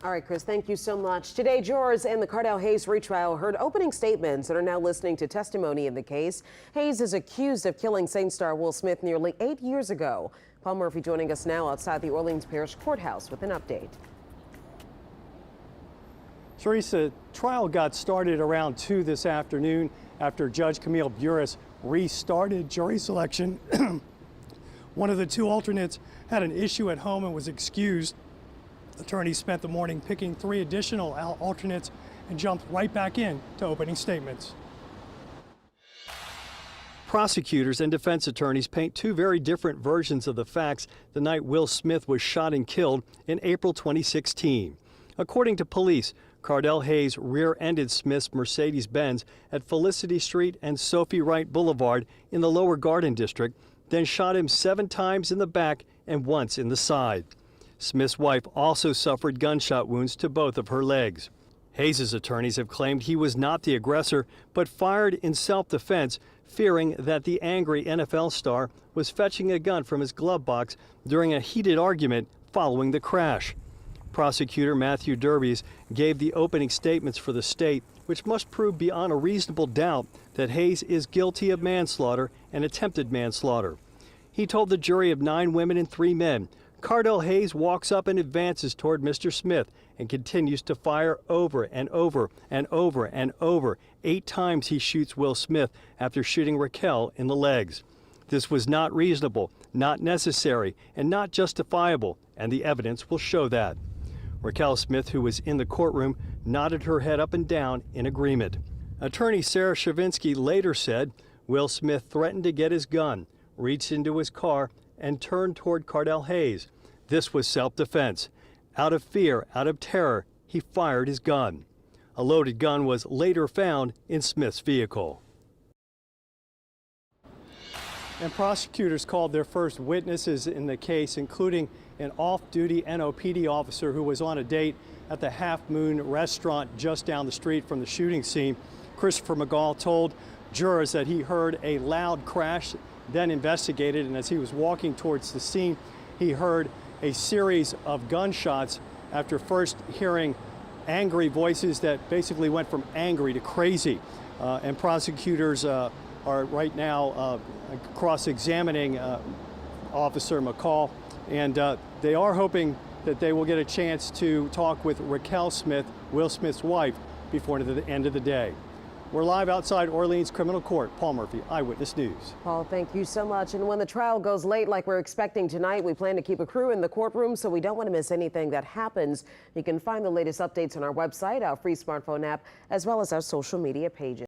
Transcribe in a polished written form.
All right, Chris, thank you so much. Today, jurors in the Cardell Hayes retrial heard opening statements and are now listening to testimony in the case. Hayes is accused of killing Saint star Will Smith nearly 8 years ago. Paul Murphy joining us now outside the Orleans Parish Courthouse with an update. Teresa, trial got started around 2 this afternoon after Judge Camille Burris restarted jury selection. One of the 2 alternates had an issue at home and was excused. Attorneys spent the morning picking 3 additional alternates and jumped right back in to opening statements. Prosecutors and defense attorneys paint 2 very different versions of the facts the night Will Smith was shot and killed in April 2016. According to police, Cardell Hayes rear-ended Smith's Mercedes-Benz at Felicity Street and Sophie Wright Boulevard in the Lower Garden District, then shot him 7 times in the back and once in the side. Smith's wife also suffered gunshot wounds to both of her legs. Hayes' attorneys have claimed he was not the aggressor, but fired in self-defense, fearing that the angry NFL star was fetching a gun from his glove box during a heated argument following the crash. Prosecutor Matthew Derbies gave the opening statements for the state, which must prove beyond a reasonable doubt that Hayes is guilty of manslaughter and attempted manslaughter. He told the jury of 9 women and 3 men, Cardell Hayes walks up and advances toward Mr. Smith and continues to fire over and over and over and over. 8 times he shoots Will Smith after shooting Raquel in the legs. This was not reasonable, not necessary, and not justifiable, and the evidence will show that. Raquel Smith, who was in the courtroom, nodded her head up and down in agreement. Attorney Sarah Shavinsky later said Will Smith threatened to get his gun, reached into his car, and turned toward Cardell Hayes. This was self-defense. Out of fear, out of terror, he fired his gun. A loaded gun was later found in Smith's vehicle. And prosecutors called their first witnesses in the case, including an off-duty NOPD officer who was on a date at the Half Moon restaurant just down the street from the shooting scene. Christopher McGall told jurors that he heard a loud crash, then investigated, and as he was walking towards the scene, he heard a series of gunshots after first hearing angry voices that basically went from angry to crazy. And prosecutors are right now cross-examining Officer McCall, and they are hoping that they will get a chance to talk with Raquel Smith, Will Smith's wife, before the end of the day. We're live outside Orleans Criminal Court. Paul Murphy, Eyewitness News. Paul, thank you so much. And when the trial goes late like we're expecting tonight, we plan to keep a crew in the courtroom so we don't want to miss anything that happens. You can find the latest updates on our website, our free smartphone app, as well as our social media pages.